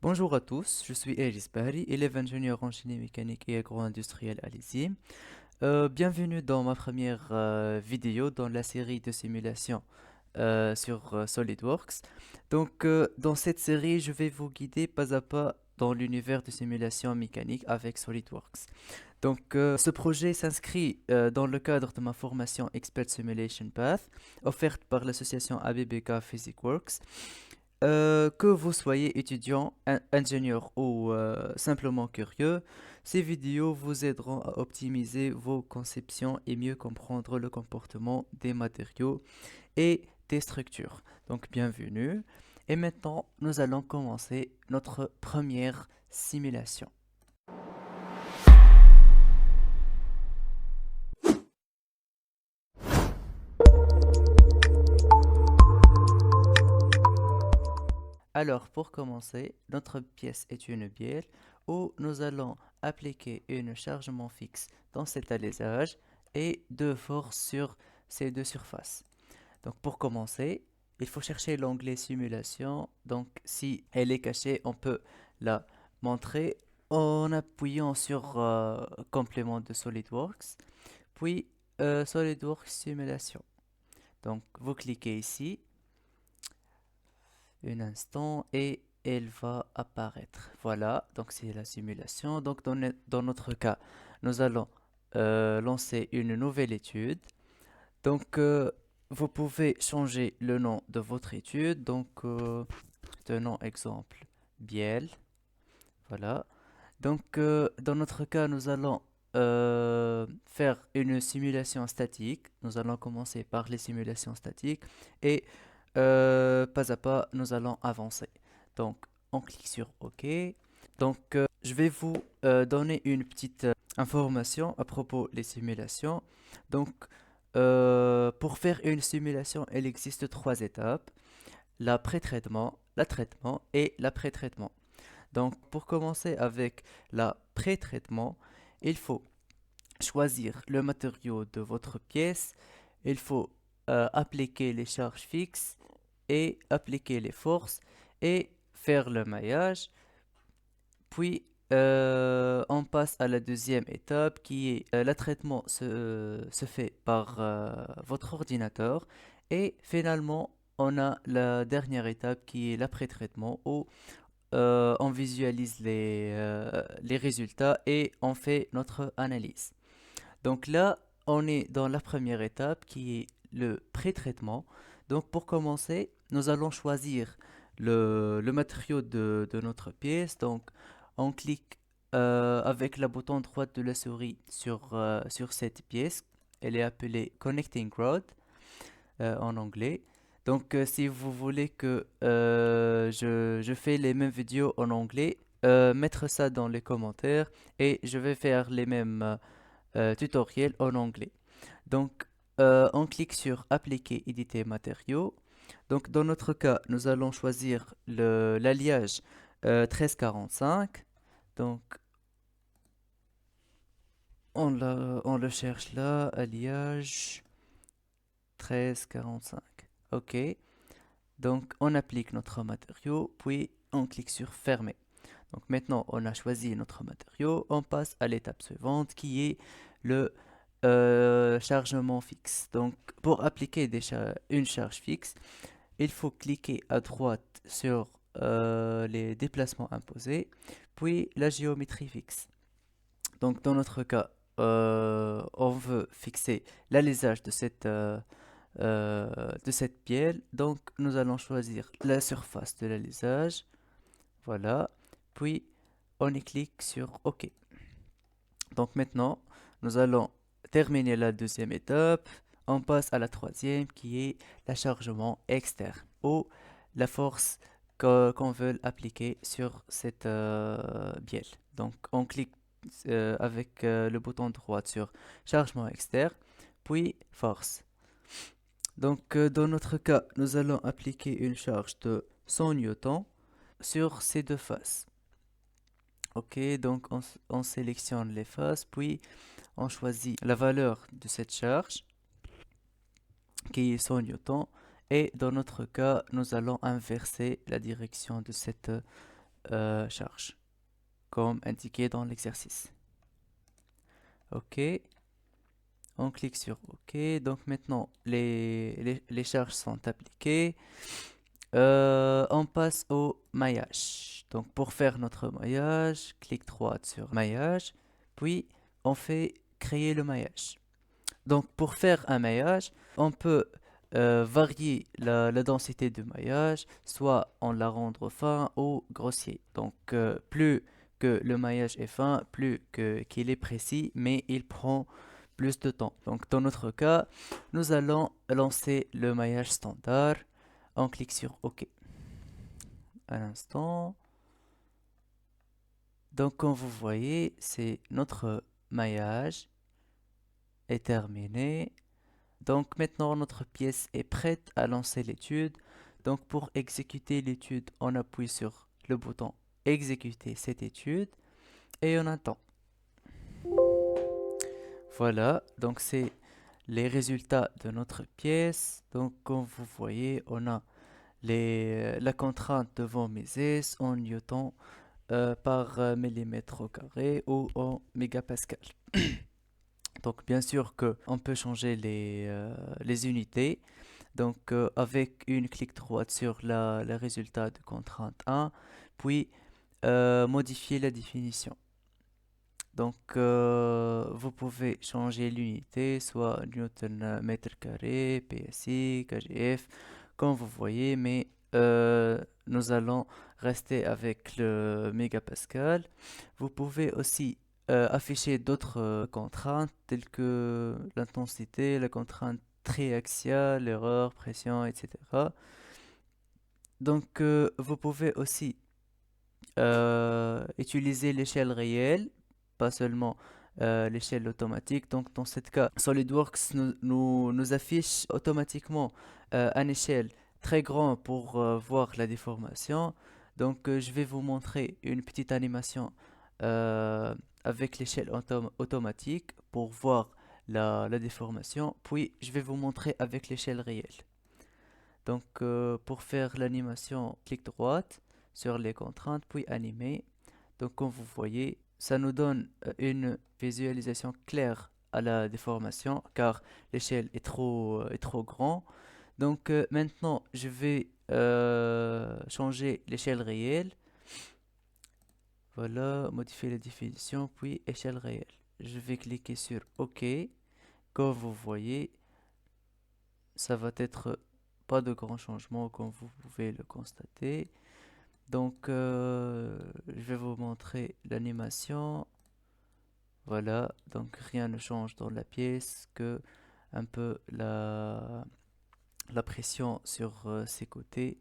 Bonjour à tous, je suis Elis Bahri, élève ingénieur en génie mécanique et agro-industriel à l'ISI. Bienvenue dans ma première vidéo dans la série de simulations sur SolidWorks. Dans cette série, je vais vous guider pas à pas dans l'univers de simulation mécanique avec SolidWorks. Ce projet s'inscrit dans le cadre de ma formation Expert Simulation Path, offerte par l'association ABBK PhysicWorks. Que vous soyez étudiant, ingénieur ou simplement curieux, ces vidéos vous aideront à optimiser vos conceptions et mieux comprendre le comportement des matériaux et des structures. Donc, bienvenue. Et maintenant, nous allons commencer notre première simulation. Alors, pour commencer, notre pièce est une bielle où nous allons appliquer un chargement fixe dans cet alésage et deux forces sur ces deux surfaces. Donc, pour commencer, il faut chercher l'onglet simulation. Donc, si elle est cachée, on peut la montrer en appuyant sur complément de SolidWorks, puis SolidWorks simulation. Donc, vous cliquez ici un instant et elle va apparaître. Voilà, donc c'est la simulation. Donc dans notre cas, nous allons lancer une nouvelle étude. Donc vous pouvez changer le nom de votre étude. Tenons exemple Biel. Voilà. Dans notre cas, nous allons faire une simulation statique. Nous allons commencer par les simulations statiques et pas à pas, nous allons avancer. Donc, on clique sur OK. Je vais vous donner une petite information à propos des simulations. Donc, pour faire une simulation, il existe trois étapes, la pré-traitement, la traitement et l'après-traitement. Donc, pour commencer avec la pré-traitement, il faut choisir le matériau de votre pièce, il faut appliquer les charges fixes et appliquer les forces et faire le maillage. Puis, on passe à la deuxième étape qui est le traitement se fait par votre ordinateur. Et finalement, on a la dernière étape qui est l'après-traitement où on visualise les résultats et on fait notre analyse. Donc là, on est dans la première étape qui est le pré-traitement. Donc pour commencer, nous allons choisir le matériau de notre pièce. Donc on clique avec la bouton droite de la souris sur cette pièce. Elle est appelée Connecting Rod en anglais. Si vous voulez que je fais les mêmes vidéos en anglais, mettre ça dans les commentaires et je vais faire les mêmes tutoriels en anglais. Donc, on clique sur Appliquer, éditer matériaux. Donc, dans notre cas, nous allons choisir l'alliage 1345. Donc, on le cherche là, alliage 1345. OK. Donc, on applique notre matériau, puis on clique sur Fermer. Donc, maintenant, on a choisi notre matériau. On passe à l'étape suivante qui est le chargement fixe. Donc, pour appliquer une charge fixe, il faut cliquer à droite sur les déplacements imposés, puis la géométrie fixe. Donc, dans notre cas, on veut fixer l'alésage de cette bielle. Donc, nous allons choisir la surface de l'alésage. Voilà. Puis, on y clique sur OK. Donc, maintenant, nous allons terminer la deuxième étape. On passe à la troisième qui est l'achargement externe ou la force qu'on veut appliquer sur cette bielle. Donc, on clique avec le bouton droit sur chargement externe, puis force. Dans notre cas, nous allons appliquer une charge de 100 newtons sur ces deux faces. Ok, on sélectionne les faces, puis on choisit la valeur de cette charge qui est 100 newtons. Et dans notre cas, nous allons inverser la direction de cette charge, comme indiqué dans l'exercice. OK, on clique sur OK. Donc maintenant, les charges sont appliquées. On passe au maillage. Donc pour faire notre maillage, clic droit sur maillage, puis on fait créer le maillage. Donc pour faire un maillage, on peut varier la densité du maillage, soit en la rendre fin ou grossier. Donc plus que le maillage est fin, plus qu'il est précis, mais il prend plus de temps. Donc dans notre cas, nous allons lancer le maillage standard. On clique sur OK. Un instant. Donc comme vous voyez, c'est notre maillage est terminé. Donc maintenant notre pièce est prête à lancer l'étude. Donc pour exécuter l'étude, on appuie sur le bouton exécuter cette étude et on attend. Voilà, donc c'est les résultats de notre pièce. Donc comme vous voyez, on a la contrainte de von Mises en newton par millimètre au carré ou en mégapascal. Donc bien sûr que on peut changer les unités. Donc avec une clic droite sur le résultat de contrainte 1, puis modifier la définition. Donc vous pouvez changer l'unité, soit Newton mètre carré, PSI, kgf, comme vous voyez, mais nous allons rester avec le mégapascal. Vous pouvez aussi afficher d'autres contraintes telles que l'intensité, la contrainte triaxiale, l'erreur, pression, etc. Donc vous pouvez aussi utiliser l'échelle réelle, pas seulement l'échelle automatique. Donc dans ce cas, SolidWorks nous affiche automatiquement une échelle très grande pour voir la déformation. Donc je vais vous montrer une petite animation euh, avec l'échelle automatique pour voir la déformation. Puis je vais vous montrer avec l'échelle réelle. Donc pour faire l'animation, clic droite sur les contraintes, puis animer. Donc comme vous voyez, ça nous donne une visualisation claire à la déformation car l'échelle est trop grande. Donc maintenant, je vais changer l'échelle réelle. Voilà, modifier la définition, puis échelle réelle. Je vais cliquer sur OK. Comme vous voyez, ça va être pas de grands changements comme vous pouvez le constater. Donc, je vais vous montrer l'animation. Voilà, donc rien ne change dans la pièce que un peu la pression sur ses côtés.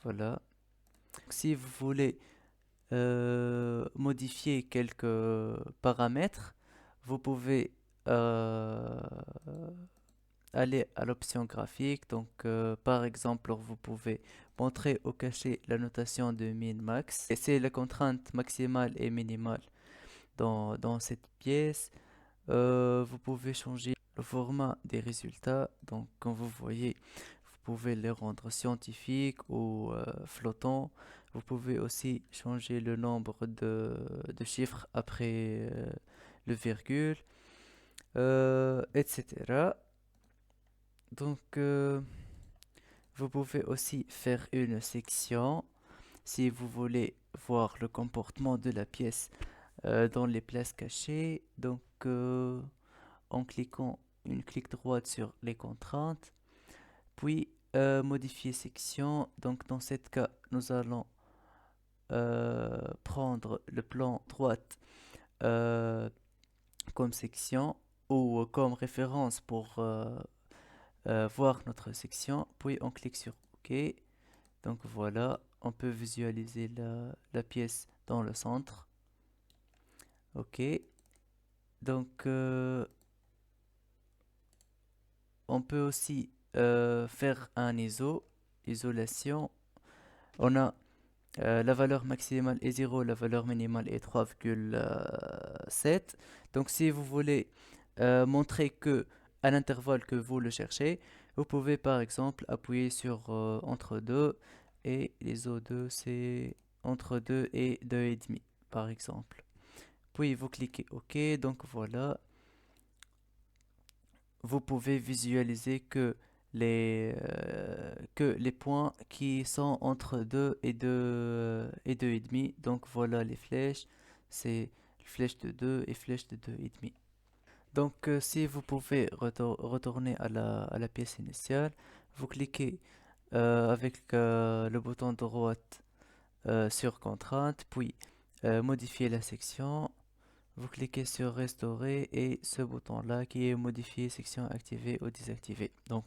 Voilà. Si vous voulez modifier quelques paramètres, vous pouvez aller à l'option graphique. Donc, par exemple, vous pouvez montrer au cachet la notation de min-max. Et c'est la contrainte maximale et minimale dans cette pièce. Vous pouvez changer le format des résultats. Donc, comme vous voyez, vous pouvez les rendre scientifiques ou flottants. Vous pouvez aussi changer le nombre de chiffres après le virgule, etc. Donc, vous pouvez aussi faire une section si vous voulez voir le comportement de la pièce dans les places cachées. Donc, en cliquant une clic droite sur les contraintes, puis modifier section. Donc, dans ce cas, nous allons prendre le plan droite comme section ou comme référence pour voir notre section, puis on clique sur OK. Donc voilà, on peut visualiser la pièce dans le centre. OK. Donc on peut aussi faire un isolation. On a la valeur maximale est 0, la valeur minimale est 3,7. Donc si vous voulez montrer que à l'intervalle que vous le cherchez, vous pouvez par exemple appuyer sur entre 2 et les O2 c'est entre 2 et 2,5 par exemple. Puis vous cliquez OK, donc voilà, vous pouvez visualiser que les points qui sont entre 2 et 2,5. Donc voilà les flèches, c'est flèche de 2 et flèche de 2,5. Donc si vous pouvez retourner à la pièce initiale, vous cliquez avec le bouton droite sur contrainte, puis modifier la section. Vous cliquez sur restaurer et ce bouton-là qui est modifier section activée ou désactivée. Donc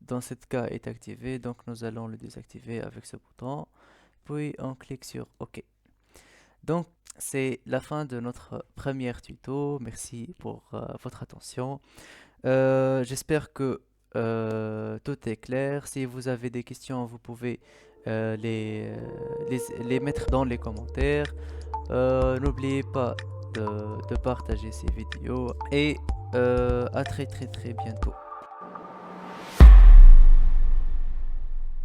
dans ce cas est activé, donc nous allons le désactiver avec ce bouton. Puis on clique sur OK. Donc c'est la fin de notre premier tuto. Merci pour votre attention. J'espère que tout est clair. Si vous avez des questions, vous pouvez les mettre dans les commentaires. N'oubliez pas de partager ces vidéos et à très très très bientôt.